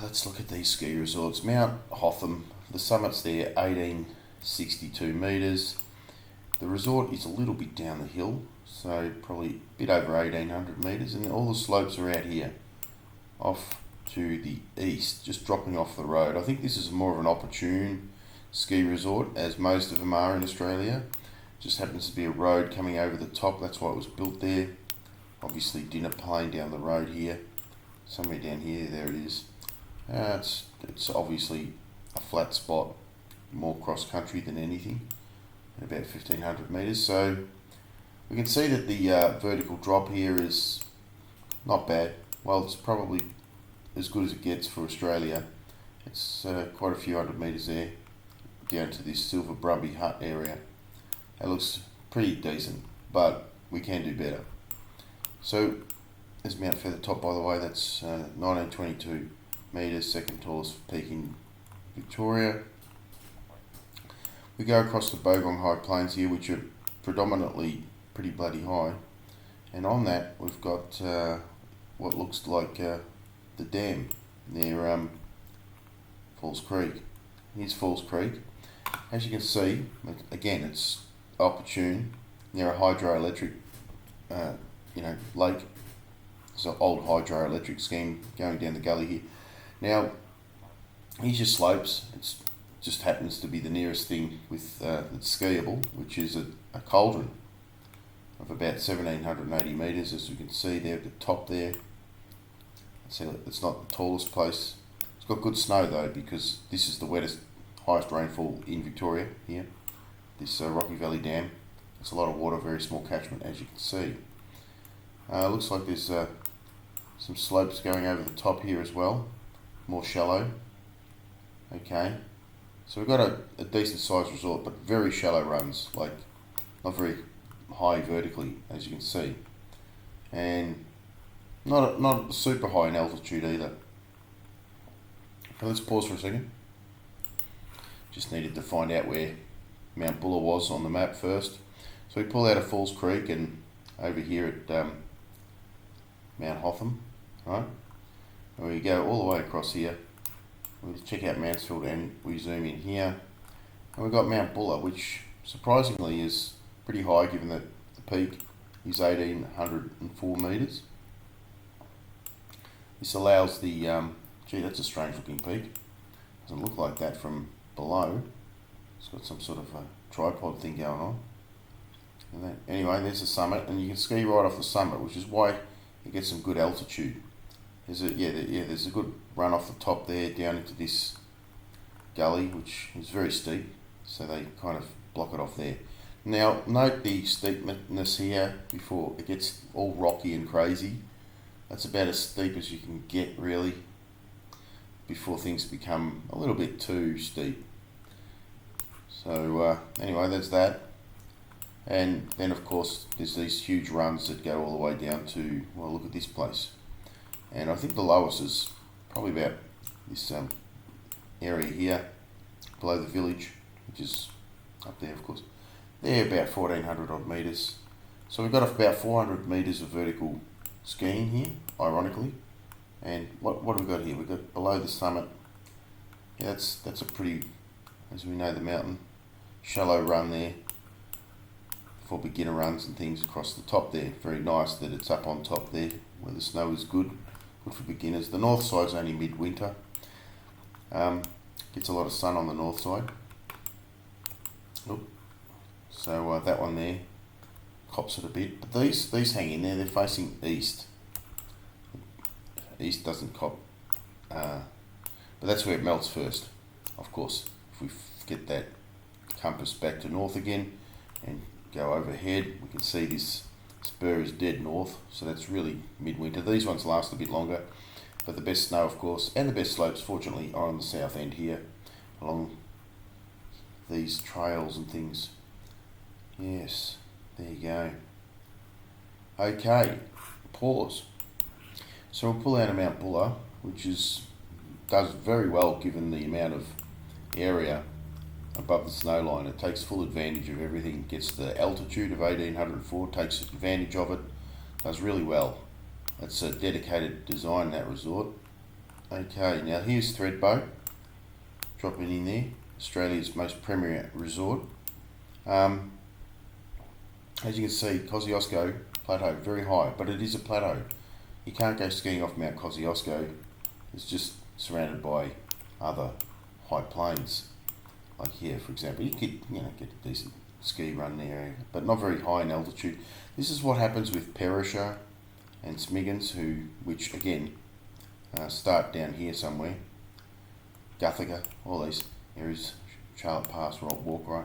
let's look at these ski resorts. Mount Hotham, the summit's there, 1862 metres. The resort is a little bit down the hill, so probably a bit over 1800 metres, and all the slopes are out here, off to the east, just dropping off the road. I think this is more of an opportune ski resort, as most of them are in Australia. Just happens to be a road coming over the top, that's why it was built there. Obviously dinner plane down the road here, somewhere down here, there it is. It's obviously a flat spot, more cross country than anything, at about 1500 metres. So we can see that the vertical drop here is not bad. Well, it's probably as good as it gets for Australia. It's quite a few hundred metres there, down to this Silver Brubby hut area. It looks pretty decent, but we can do better. So there's Mount Feathertop, by the way. That's 1922 metres, second tallest peak in Victoria. We go across the Bogong High Plains here, which are predominantly pretty bloody high, and on that we've got what looks like the dam near Falls Creek. Here's Falls Creek. As you can see, again, it's opportune near a hydroelectric lake. There's an old hydroelectric scheme going down the gully here. Now, here's your slopes. It just happens to be the nearest thing with that's skiable, which is a cauldron of about 1780 metres, as you can see there at the top there. So it's not the tallest place. It's got good snow though, because this is the wettest, highest rainfall in Victoria here. This Rocky Valley Dam. It's a lot of water, very small catchment, as you can see. Looks like there's some slopes going over the top here as well, more shallow. Okay, so we've got a decent sized resort, but very shallow runs, like not very high vertically, as you can see, and not super high in altitude either. Okay, let's pause for a second. Just needed to find out where Mount Buller was on the map first. So we pull out of Falls Creek and over here at Mount Hotham, right? And we go all the way across here. We check out Mansfield and we zoom in here. And we've got Mount Buller, which surprisingly is pretty high, given that the peak is 1804 metres. This allows the, gee, that's a strange looking peak. Doesn't look like that from below. It's got some sort of a tripod thing going on. And anyway, there's the summit, and you can ski right off the summit, which is why you get some good altitude. There's a good run off the top there down into this gully, which is very steep, so they kind of block it off there. Now, note the steepness here before it gets all rocky and crazy. That's about as steep as you can get, really, before things become a little bit too steep. So anyway, there's that. And then of course there's these huge runs that go all the way down to, well, look at this place. And I think the lowest is probably about this area here, below the village, which is up there of course. They're about 1400 odd metres. So we've got about 400 metres of vertical skiing here, ironically. And what have we got here? We've got below the summit. Yeah, that's a pretty, as we know, the mountain, shallow run there for beginner runs and things across the top there. Very nice that it's up on top there where the snow is good for beginners. The north side's only midwinter. Gets a lot of sun on the north side. Oop. So that one there cops it a bit. But these hang in there, they're facing east. East doesn't cop, but that's where it melts first. Of course, if we get that compass back to north again and go overhead, we can see this spur is dead north, so that's really midwinter. These ones last a bit longer, but the best snow, of course, and the best slopes, fortunately, are on the south end here, along these trails and things. Yes, there you go. Okay, pause. So we'll pull out of Mount Buller, which does very well given the amount of area above the snow line. It takes full advantage of everything, gets the altitude of 1804, takes advantage of it, does really well. It's a dedicated design, that resort. Okay, now here's Thredbo, dropping in there, Australia's most premier resort. As you can see, Kosciuszko Plateau, very high, but it is a plateau. You can't go skiing off Mount Kosciuszko. It's just surrounded by other high plains. Like here, for example, you could get a decent ski run there, but not very high in altitude. This is what happens with Perisher and Smiggins, which again start down here somewhere. Guthica, all these areas, Charlotte Pass, Walk, right?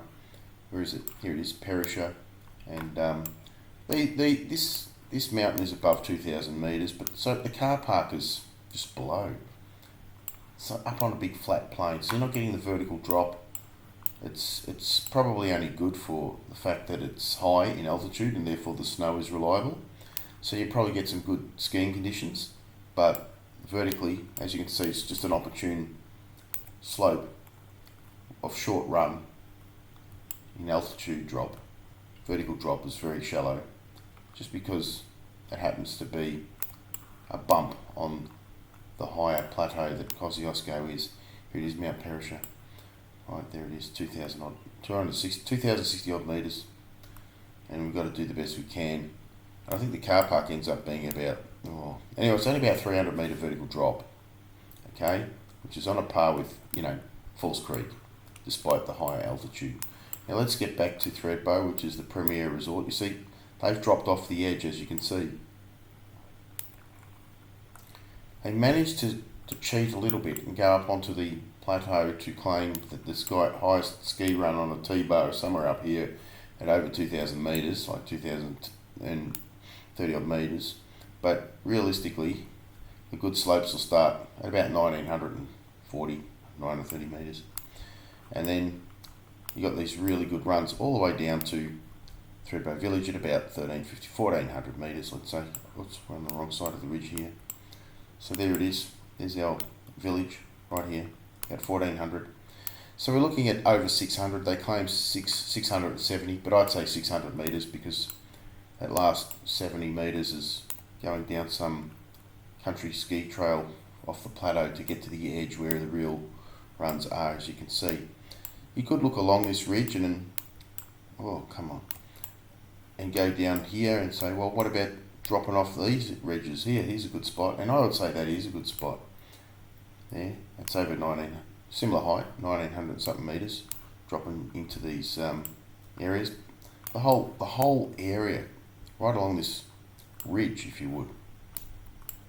Where is it? Here it is, Perisher, and this mountain is above 2,000 metres, but so the car park is just below. So up on a big flat plain, so you're not getting the vertical drop. It's probably only good for the fact that it's high in altitude and therefore the snow is reliable. So you probably get some good skiing conditions, but vertically, as you can see, it's just an opportune slope of short run in altitude drop. Vertical drop is very shallow, just because it happens to be a bump on the higher plateau that Kosciuszko is. Here it is, Mount Perisher. Right, there it is, 2,060 odd metres, and we've got to do the best we can. I think the car park ends up being about, anyway, it's only about 300 metre vertical drop, okay, which is on a par with, Falls Creek, despite the higher altitude. Now let's get back to Thredbo, which is the premier resort. You see, they've dropped off the edge, as you can see. They managed to cheat a little bit and go up onto the plateau to claim that the highest ski run on a T-bar is somewhere up here at over 2,000 metres, like 2,030 odd metres. But realistically, the good slopes will start at about 1,940, 930 metres. And then you got these really good runs all the way down to Thredbo Village at about 1,350, 1,400 metres, let's say. Oops, we're on the wrong side of the ridge here. So there it is. There's our village right here, at 1,400. So we're looking at over 600. They claim 670, but I'd say 600 metres because that last 70 metres is going down some country ski trail off the plateau to get to the edge where the real runs are, as you can see. You could look along this ridge and go down here and say, well, what about dropping off these ridges here? Here's a good spot, and I would say that is a good spot. There, that's over 19, similar height, 1,900 something metres, dropping into these areas. The whole area, right along this ridge, if you would,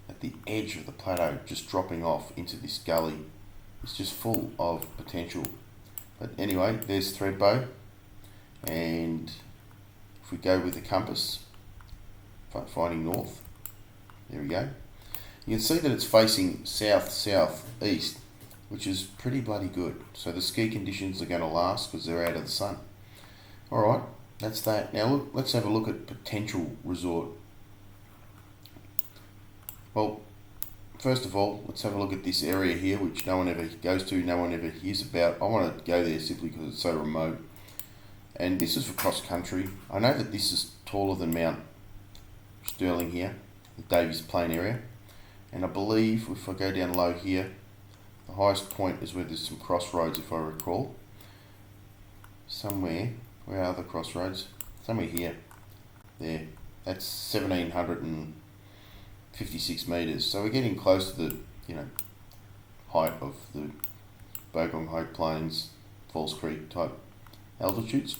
at the edge of the plateau, just dropping off into this gully, it's just full of potential. But anyway, there's Thredbo, and if we go with the compass, finding north, there we go. You can see that it's facing south-southeast, which is pretty bloody good. So the ski conditions are going to last because they're out of the sun. Alright, that's that. Now look, let's have a look at potential resort. Well, first of all, let's have a look at this area here, which no one ever goes to, no one ever hears about. I want to go there simply because it's so remote. And this is for cross country. I know that this is taller than Mount Sterling here, the Davies Plain area. And I believe if I go down low here, the highest point is where there's some crossroads, if I recall. Somewhere, where are the crossroads? Somewhere here. There. That's 1,756 metres. So we're getting close to the, height of the Bogong High Plains, Falls Creek type altitudes.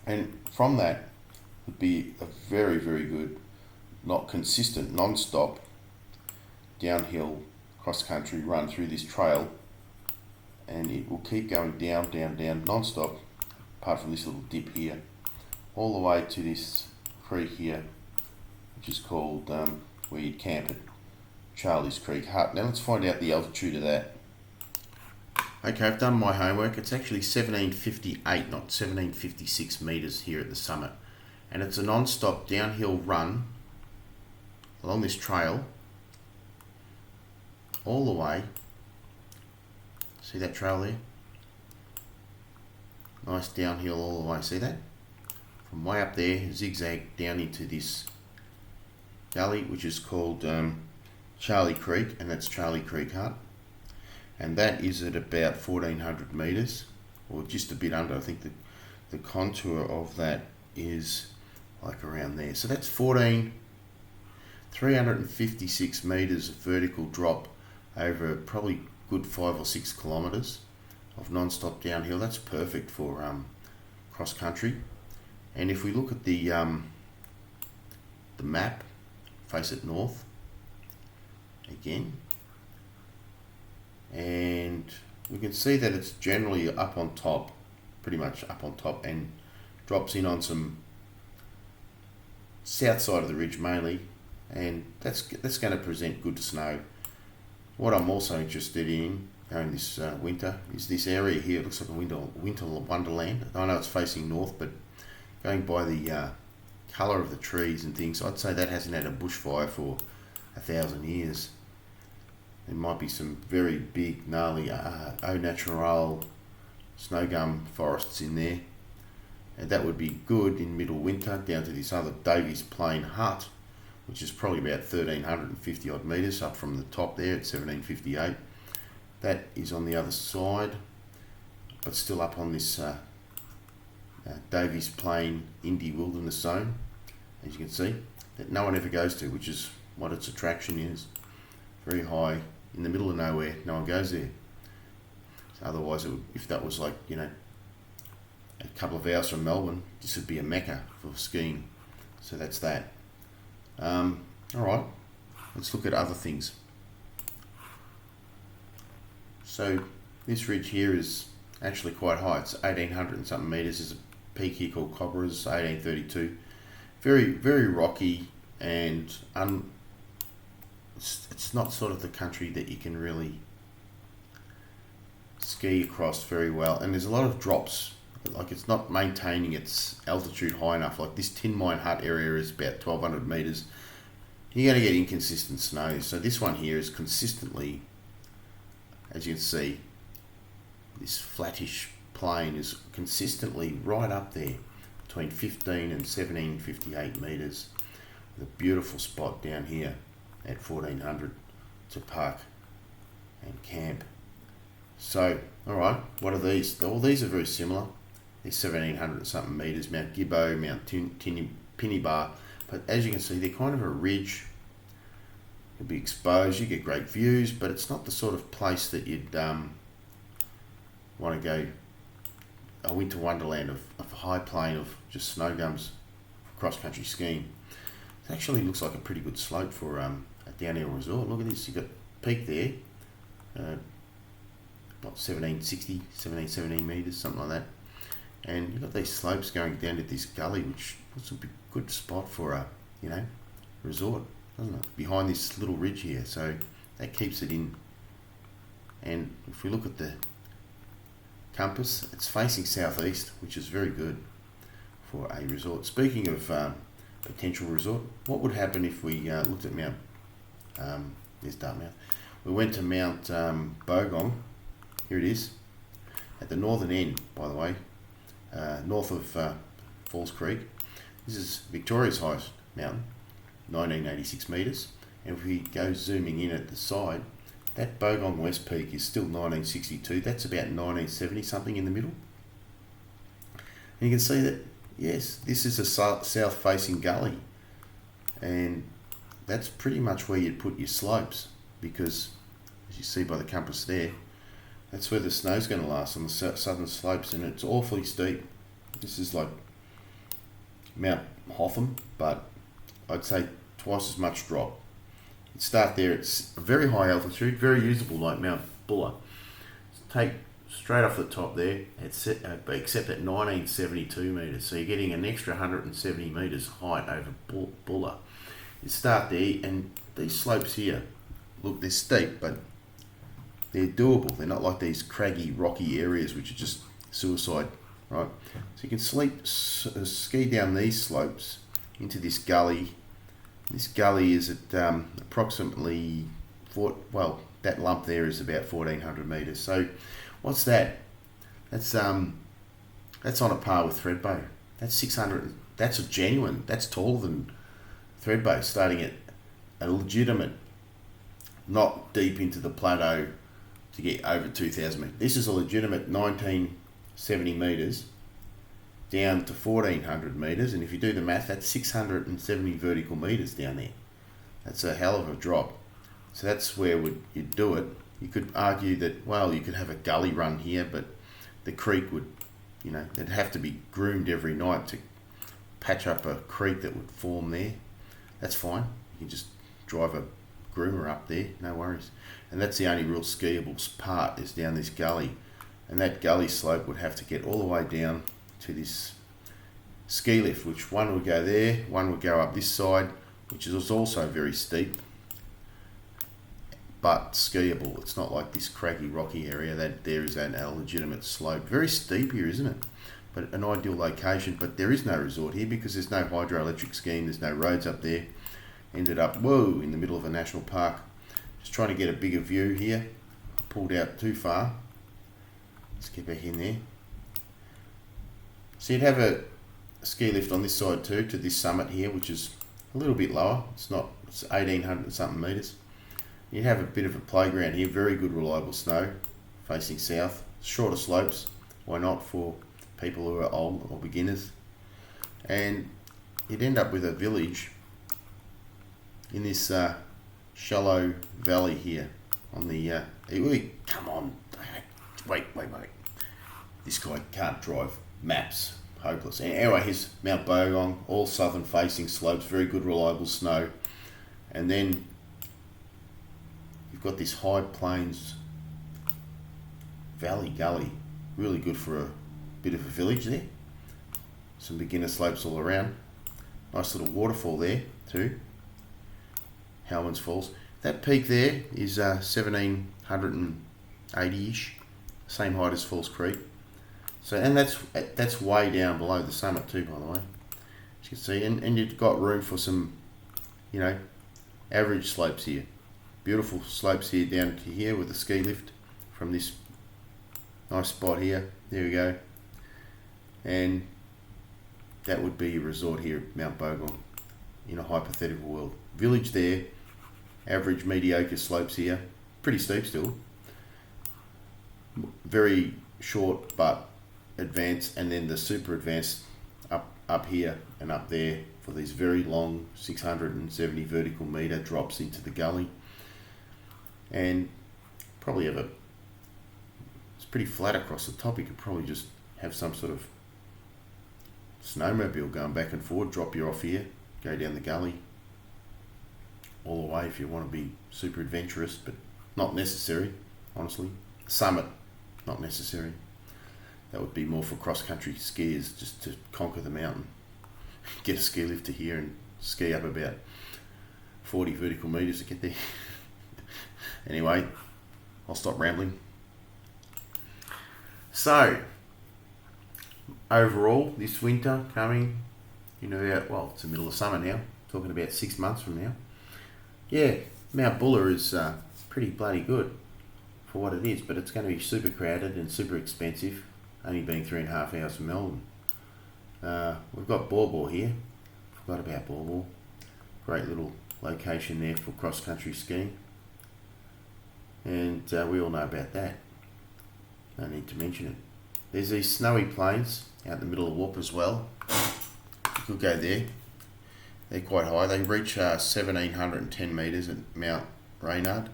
And from that would be a very, very good, not consistent, non-stop, downhill cross-country run through this trail, and it will keep going down, down, down, non-stop, apart from this little dip here, all the way to this creek here, which is called, where you'd camp at Charlie's Creek Hut. Now let's find out the altitude of that. Okay, I've done my homework. It's actually 1,758, not 1,756 metres here at the summit. And it's a non-stop downhill run along this trail all the way. See that trail there? Nice downhill all the way. See that? From way up there, zigzag down into this gully, which is called Charlie Creek, and that's Charlie Creek Hut, and that is at about 1400 metres, or just a bit under. I think the contour of that is like around there. So that's 356 metres of vertical drop over probably good 5 or 6 kilometres of non-stop downhill. That's perfect for cross country. And if we look at the map, face it north again, and we can see that it's generally up on top, pretty much up on top, and drops in on some south side of the ridge mainly, and that's going to present good snow. What I'm also interested in going this winter is this area here. It looks like a winter wonderland. I know it's facing north, but going by the colour of the trees and things, I'd say that hasn't had a bushfire for 1,000 years. There might be some very big, gnarly, au natural snow gum forests in there, and that would be good in middle winter down to this other Davies Plain Hut, which is probably about 1,350 odd metres up from the top there at 1,758. That is on the other side, but still up on this Davies Plain Indie Wilderness Zone, as you can see, that no one ever goes to, which is what its attraction is. Very high in the middle of nowhere, no one goes there. So otherwise, if that was like, a couple of hours from Melbourne, this would be a mecca for skiing. So that's that. Alright, let's look at other things. So this ridge here is actually quite high. It's 1,800 and something metres. There's a peak here called Cobras, 1,832. Very, very rocky, and it's not sort of the country that you can really ski across very well. And there's a lot of drops. Like, it's not maintaining its altitude high enough. Like this Tin Mine Hut area is about 1,200 metres. You're going to get inconsistent snow. So this one here is consistently, as you can see, this flattish plain is consistently right up there between 15 and 1,758 metres, with a beautiful spot down here at 1,400 to park and camp. So, alright, what are these? All these are very similar. They're 1,700 and something metres, Mount Gibbo, Mount Pinnibar, but as you can see, they're kind of a ridge. You'll be exposed, you get great views, but it's not the sort of place that you'd want to go a winter wonderland of a high plain of just snow gums for cross-country skiing. It actually looks like a pretty good slope for a downhill resort. Look at this, you've got peak there, what, 1,760, 1,717 metres, something like that. And you've got these slopes going down to this gully, which looks a good spot for a, resort, doesn't it? Behind this little ridge here, so that keeps it in. And if we look at the compass, it's facing southeast, which is very good for a resort. Speaking of potential resort, what would happen if we looked at Mount, there's Dartmouth, we went to Mount Bogong, here it is, at the northern end, by the way, north of Falls Creek. This is Victoria's highest mountain, 1986 metres, and if we go zooming in at the side, that Bogong West Peak is still 1962. That's about 1970 something in the middle. And you can see that, yes, this is a south-facing gully, and that's pretty much where you'd put your slopes, because as you see by the compass there, that's where the snow's going to last, on the southern slopes, and it's awfully steep. This is like Mount Hotham, but I'd say twice as much drop. You start there, it's a very high altitude, very usable like Mount Buller. Take straight off the top there, except at 1972 metres, so you're getting an extra 170 metres height over Buller. You start there, and these slopes here, look, they're steep, but they're doable. They're not like these craggy, rocky areas which are just suicide, right? So you can ski down these slopes into this gully. This gully is at approximately, that lump there is about 1,400 metres. So what's that? That's on a par with Thredbo. That's 600. That's a genuine. That's taller than Thredbo, starting at a legitimate not deep into the plateau to get over 2,000 metres. This is a legitimate 1970 metres down to 1,400 metres, and if you do the math, that's 670 vertical metres down there. That's a hell of a drop. So that's where you'd do it. You could argue that, well, you could have a gully run here, but the creek would, they'd have to be groomed every night to patch up a creek that would form there. That's fine. You can just drive a groomer up there, no worries. And that's the only real skiable part, is down this gully. And that gully slope would have to get all the way down to this ski lift, which one would go there, one would go up this side, which is also very steep, but skiable. It's not like this craggy, rocky area. That there is a legitimate slope. Very steep here, isn't it? But an ideal location. But there is no resort here because there's no hydroelectric scheme. There's no roads up there. Ended up, in the middle of a national park. Just trying to get a bigger view here. I pulled out too far. Let's get back in there. So you'd have a ski lift on this side too, to this summit here, which is a little bit lower. It's 1,800 something metres. You'd have a bit of a playground here, very good reliable snow, facing south. Shorter slopes, why not, for people who are old or beginners. And you'd end up with a village in this shallow valley here on the... come on, wait. This guy can't drive maps. Hopeless. Anyway, here's Mount Bogong, all southern facing slopes, very good reliable snow. And then you've got this high plains valley gully, really good for a bit of a village there. Some beginner slopes all around. Nice little waterfall there too. Howman's Falls. That peak there is 1,780-ish, same height as Falls Creek. So, and that's way down below the summit too, by the way, as you can see. And you've got room for some, average slopes here. Beautiful slopes here down to here with a ski lift from this nice spot here. There we go. And that would be a resort here at Mount Bogong in a hypothetical world. Village there, average mediocre slopes here. Pretty steep still. Very short but advanced, and then the super advanced up here and up there for these very long 670 vertical metre drops into the gully. And probably it's pretty flat across the top. You could probably just have some sort of snowmobile going back and forward, drop you off here, go down the gully all the way if you want to be super adventurous, but not necessary, honestly. Summit, not necessary. That would be more for cross-country skiers, just to conquer the mountain. Get a ski lift to here and ski up about 40 vertical metres to get there. Anyway, I'll stop rambling. So, overall, this winter coming, it's the middle of summer now, talking about 6 months from now. Yeah, Mount Buller is pretty bloody good for what it is, but it's going to be super crowded and super expensive, only being 3.5 hours from Melbourne. We've got Bawbor here. Forgot about Bawbor. Great little location there for cross-country skiing. And we all know about that. No need to mention it. There's these snowy plains out in the middle of Whoop as well. You could go there. They're quite high. They reach 1,710 metres at Mount Reynard.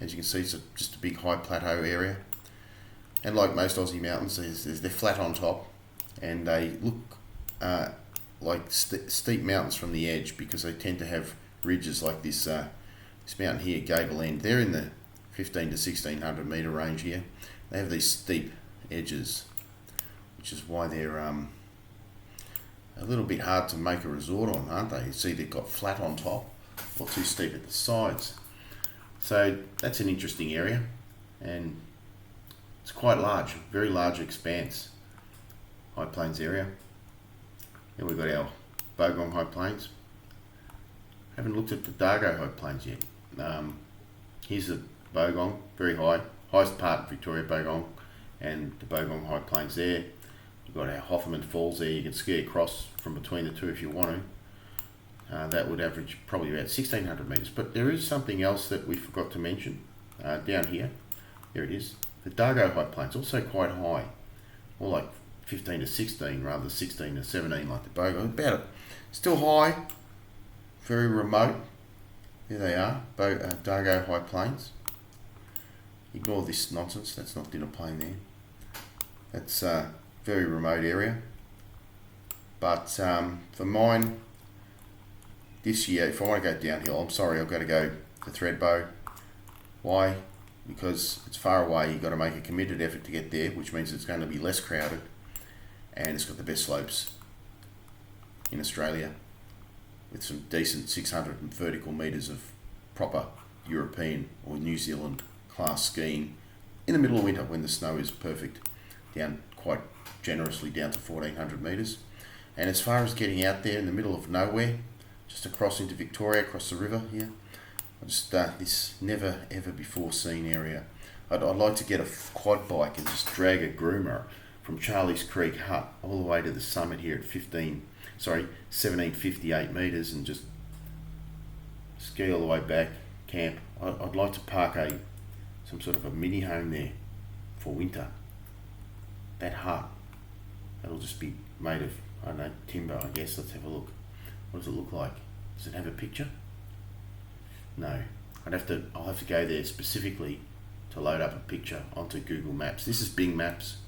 As you can see, it's just a big high plateau area. And like most Aussie mountains, they're flat on top, and they look like steep mountains from the edge because they tend to have ridges like this. This mountain here, Gable End, they're in the 15 to 1,600 metre range here. They have these steep edges, which is why they're a little bit hard to make a resort on, aren't they? It's either got flat on top or too steep at the sides. So that's an interesting area, and it's quite large, very large expanse, High Plains area. Then we've got our Bogong High Plains. Haven't looked at the Dargo High Plains yet. Here's the Bogong, very high, highest part of Victoria, Bogong, and the Bogong High Plains there. You've got our Hoffman Falls there. You can ski across from between the two if you want to. that would average probably about 1600 metres. But there is something else that we forgot to mention down here. There it is. The Dargo High Plains, also quite high, more like 15 to 16 rather than 16 to 17 like the Bogo. About it. Still high, very remote. There they are, Dargo High Plains. Ignore this nonsense, that's not dinner plane there. That's a very remote area. But for mine, this year, if I want to go downhill, I'm sorry, I've got to go to Thredbo. Why? Because it's far away, you've got to make a committed effort to get there, which means it's going to be less crowded, and it's got the best slopes in Australia, with some decent 600 vertical metres of proper European or New Zealand class skiing in the middle of winter when the snow is perfect, down quite generously down to 1400 metres. And as far as getting out there in the middle of nowhere, just across into Victoria, across the river here, just this never ever before seen area. I'd like to get a quad bike and just drag a groomer from Charlie's Creek Hut all the way to the summit here at 1758 metres and just ski all the way back, camp. I'd like to park some sort of a mini home there for winter. That hut, that'll just be made of, I don't know, timber, I guess. Let's have a look. What does it look like? Does it have a picture? No. I'll have to go there specifically to load up a picture onto Google Maps. This is Bing Maps.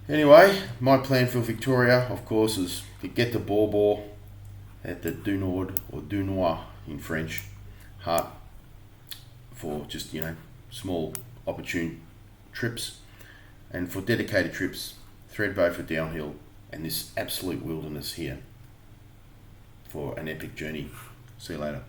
Anyway, my plan for Victoria, of course, is to get to Borbor at the Du Nord or Du Noir in French hut for just, small opportune trips, and for dedicated trips, Thredbo for downhill, and this absolute wilderness here for an epic journey. See you later.